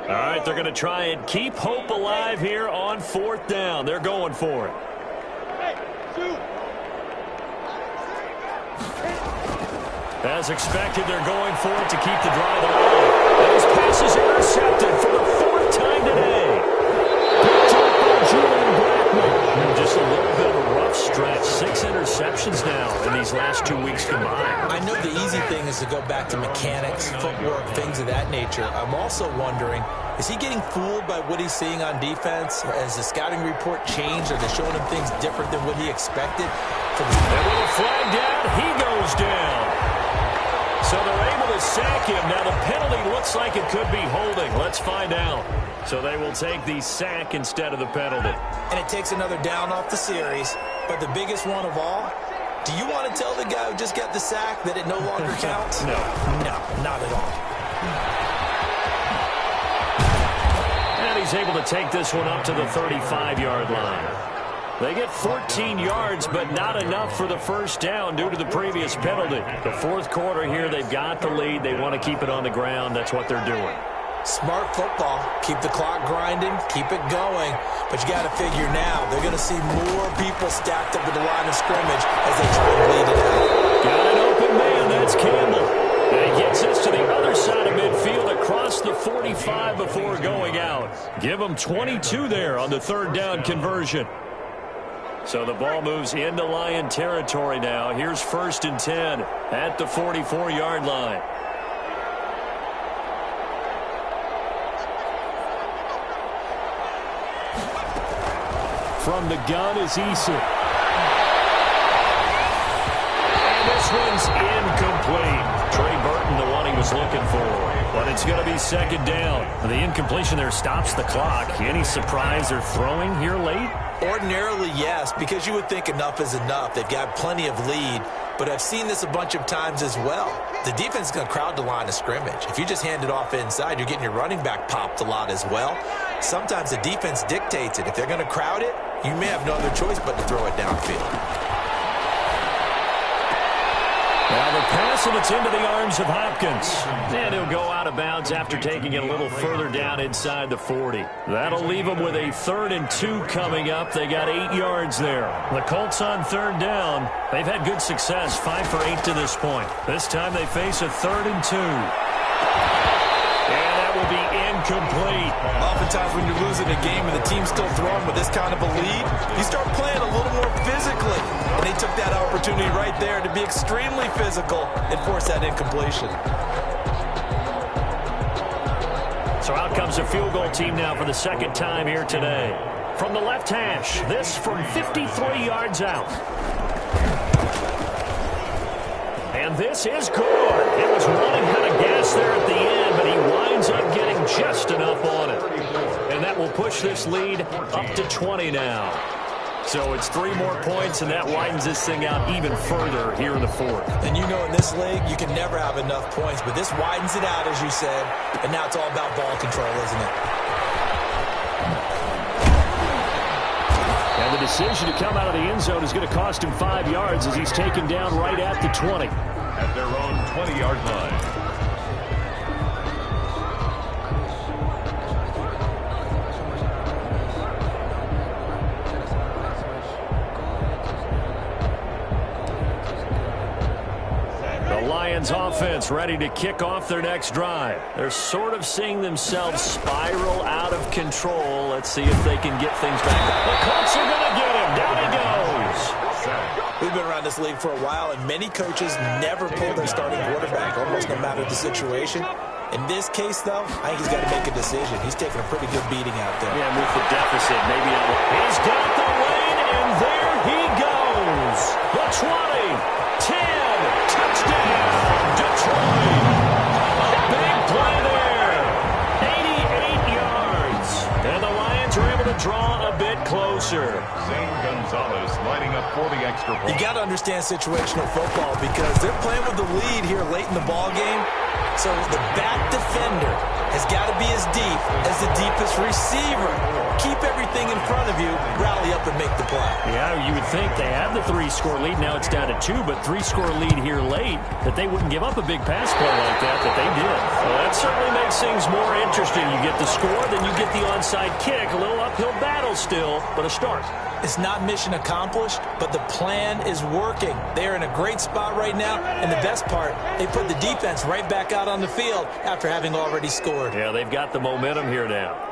All right, they're going to try and keep hope alive here on 4th down. They're going for it. As expected, they're going for it to keep the drive alive. And his pass is intercepted for the 4th time today. Picked up by Julian Blackman. Just a little bit of a rough stretch. 6 interceptions now in these last 2 weeks combined. I know the easy thing is to go back to mechanics, footwork, things of that nature. I'm also wondering, is he getting fooled by what he's seeing on defense? Has the scouting report changed? Are they showing him things different than what he expected? And with a flag down, he goes down. So they're able to sack him. Now the penalty looks like it could be holding. Let's find out. So they will take the sack instead of the penalty. And it takes another down off the series. But the biggest one of all, do you want to tell the guy who just got the sack that it no longer counts? No. No, not at all. And he's able to take this one up to the 35-yard line. They get 14 yards, but not enough for the first down due to the previous penalty. The 4th quarter here, they've got the lead. They want to keep it on the ground. That's what they're doing. Smart football. Keep the clock grinding. Keep it going. But you got to figure now, they're going to see more people stacked up at the line of scrimmage as they try to bleed it out. Got an open man. That's Campbell. And he gets us to the other side of midfield across the 45 before going out. Give them 22 there on the 3rd down conversion. So the ball moves into Lion territory now. Here's 1st and 10 at the 44-yard line. From the gun is Eason. And this one's incomplete. Trey Burton, the one he was looking for. But it's going to be 2nd down. The incompletion there stops the clock. Any surprise they're throwing here late? Ordinarily, yes, because you would think enough is enough. They've got plenty of lead, but I've seen this a bunch of times as well. The defense is going to crowd the line of scrimmage. If you just hand it off inside, you're getting your running back popped a lot as well. Sometimes the defense dictates it. If they're going to crowd it, you may have no other choice but to throw it downfield. Now the pass, and it's into the arms of Hopkins. And he'll go out of bounds after taking it a little further down inside the 40. That'll leave them with a 3rd and 2 coming up. They got 8 yards there. The Colts on 3rd down. They've had good success, 5 for 8 to this point. This time they face a 3rd and 2. And that will be incomplete. Oftentimes when you're losing a game and the team's still throwing with this kind of a lead, you start playing a little more physically. And they took that opportunity right there to be extremely physical and force that incompletion. So out comes a field goal team now for the 2nd time here today. From the left hash, this from 53 yards out. And this is good. It was running out of gas there at the end, but he winds up getting just enough on it. And that will push this lead up to 20 now. So it's 3 more points, and that widens this thing out even further here in the 4th. And you know in this league, you can never have enough points, but this widens it out, as you said, and now it's all about ball control, isn't it? And the decision to come out of the end zone is going to cost him 5 yards as he's taken down right at the 20. At their own 20-yard line. Lions offense ready to kick off their next drive. They're sort of seeing themselves spiral out of control. Let's see if they can get things back. The Colts are going to get him. Down he goes. We've been around this league for a while, and many coaches never pull their starting quarterback, almost no matter the situation. In this case, though, I think he's got to make a decision. He's taking a pretty good beating out there. Yeah, with the deficit, maybe. He's got the lane, and there he goes. bit closer. Zane Gonzalez lining up for the extra point. You got to understand situational football because they're playing with the lead here late in the ball game. So the back defender has got to be as deep as the deepest receiver. Keep everything in front of you, rally up and make the play. Yeah, you would think they had the 3-score lead. Now it's down to 2, but 3-score lead here late, that they wouldn't give up a big pass play like that they did. Well, that certainly makes things more interesting. You get the score, then you get the onside kick. A little uphill battle still, but a start. It's not mission accomplished, but the plan is working. They're in a great spot right now, and the best part, they put the defense right back out on the field after having already scored. Yeah, they've got the momentum here now.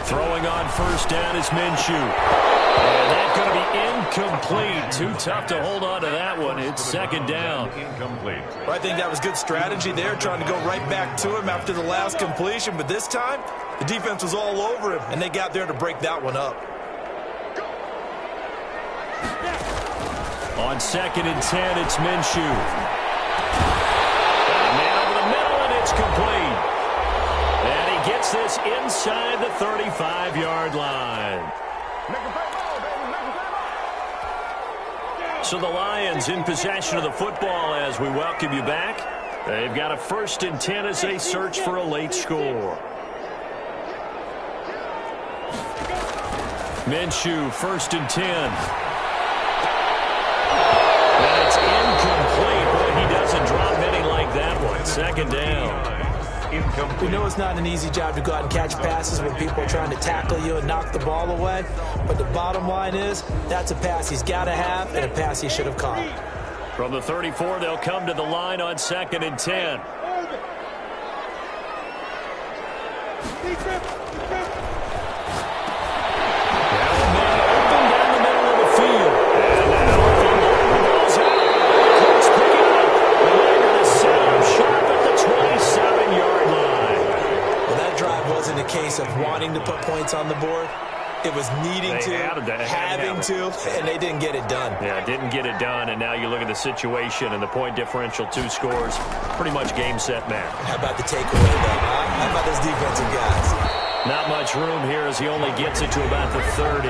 Throwing on first down is Minshew. And that's going to be incomplete. Too tough to hold on to that one. It's second down. Incomplete. Well, I think that was good strategy there, trying to go right back to him after the last completion. But this time, the defense was all over him, and they got there to break that one up. On second and 10, it's Minshew. And a man over the middle, and it's complete. And he gets this inside the 35-yard line. So the Lions in possession of the football as we welcome you back. They've got a 1st and 10 as they search for a late score. Minshew, 1st and 10. And it's incomplete. Boy, he doesn't drop any like that one. Second down. We know it's not an easy job to go out and catch passes when people are trying to tackle you and knock the ball away. But the bottom line is, that's a pass he's got to have and a pass he should have caught. From the 34, they'll come to the line on 2nd and 10. Case of wanting to put points on the board. It was needing to, having to, and they didn't get it done. Yeah, didn't get it done, and now you look at the situation and the point differential, 2 scores, pretty much game, set, match. How about the takeaway, though, huh? How about those defensive guys? Not much room here as he only gets it to about the 30.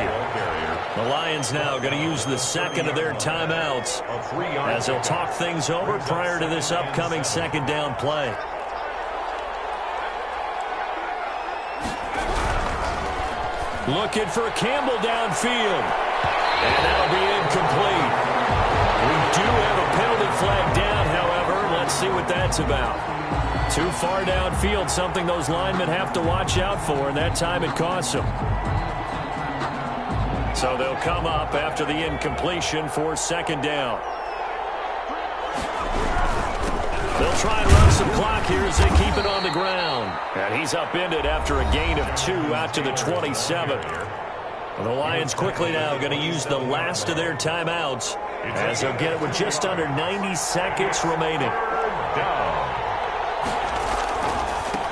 The Lions now going to use the second of their timeouts as they'll talk things over prior to this upcoming second down play. Looking for Campbell downfield. And that'll be incomplete. We do have a penalty flag down, however. Let's see what that's about. Too far downfield, something those linemen have to watch out for, and that time it costs them. So they'll come up after the incompletion for second down. They'll try and run some clock here as they keep it on the ground. And he's upended after a gain of 2 out to the 27. The Lions quickly now going to use the last of their timeouts as they'll get it with just under 90 seconds remaining.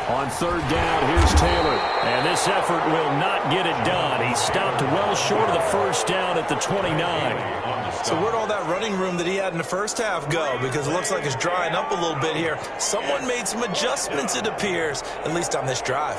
On third down, here's Taylor. And this effort will not get it done. He stopped well short of the first down at the 29. So where'd all that running room that he had in the first half go? Because it looks like it's drying up a little bit here. Someone made some adjustments, it appears, at least on this drive.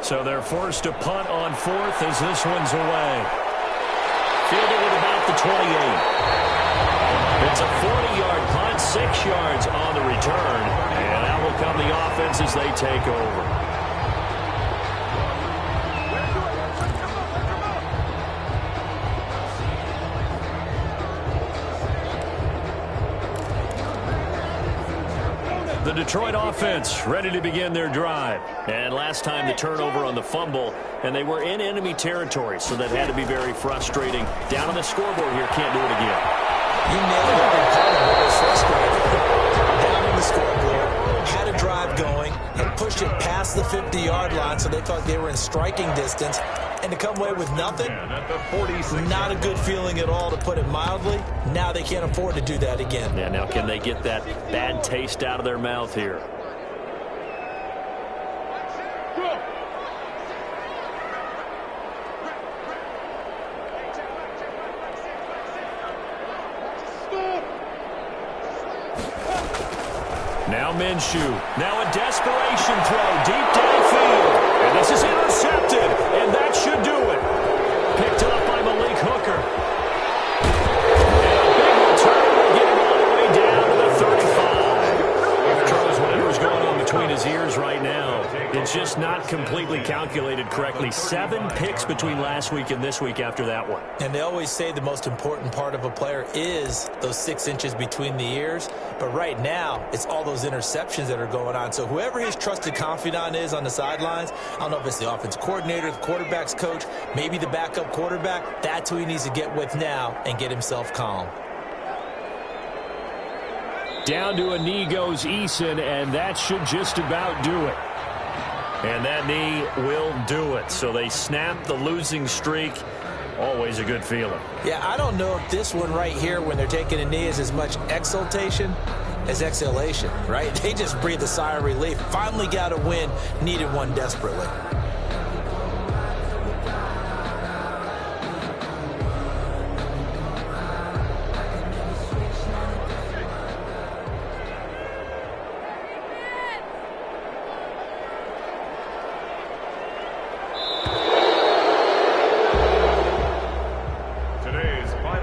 So they're forced to punt on 4th as this one's away. Fielded at about the 28. It's a 40-yard punt, 6 yards on the return. And out will come the offense as they take over. The Detroit offense ready to begin their drive. And last time the turnover on the fumble, and they were in enemy territory, so that had to be very frustrating. Down on the scoreboard here, can't do it again. You nailed every part of what was frustrating. Down on the scoreboard, had a drive going, and pushed it past past the 50-yard line, so they thought they were in striking distance. And to come away with nothing, not a good feeling at all, to put it mildly. Now they can't afford to do that again. Yeah, now can they get that bad taste out of their mouth here? Now Minshew. Now a desperation throw deep downfield. And this is intercepted. And that should do it. Picked up by Malik Hooker. And a big return will get him all the way down to the 35. Charles, whatever's going on between his ears right now, it's just not completely calculated correctly. 7 picks between last week and this week after that one. And they always say the most important part of a player is those 6 inches between the ears. But right now, it's all those interceptions that are going on. So whoever his trusted confidant is on the sidelines, I don't know if it's the offense coordinator, the quarterback's coach, maybe the backup quarterback, that's who he needs to get with now and get himself calm. Down to a knee goes Eason, and that should just about do it. And that knee will do it. So they snap the losing streak. Always a good feeling. Yeah, I don't know if this one right here, when they're taking a knee, is as much exultation as exhalation, right? They just breathe a sigh of relief. Finally got a win, needed one desperately.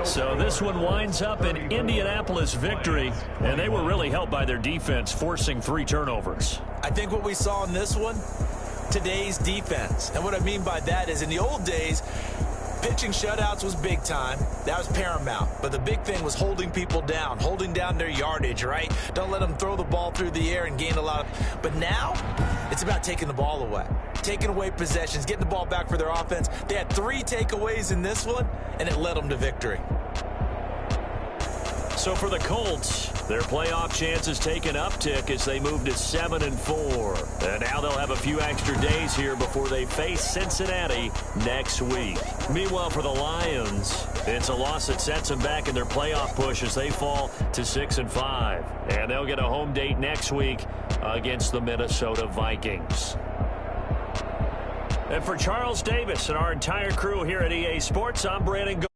So this one winds up an Indianapolis victory, and they were really helped by their defense, forcing 3 turnovers. I think what we saw in this one, today's defense. And what I mean by that is in the old days, pitching shutouts was big time. That was paramount. But the big thing was holding people down, holding down their yardage, right? Don't let them throw the ball through the air and gain a lot of... But now, it's about taking the ball away. Taking away possessions, getting the ball back for their offense. They had 3 takeaways in this one, and it led them to victory. So for the Colts, their playoff chances take an uptick as they move to 7-4. And now they'll have a few extra days here before they face Cincinnati next week. Meanwhile, for the Lions, it's a loss that sets them back in their playoff push as they fall to 6-5. And they'll get a home date next week against the Minnesota Vikings. And for Charles Davis and our entire crew here at EA Sports, I'm Brandon.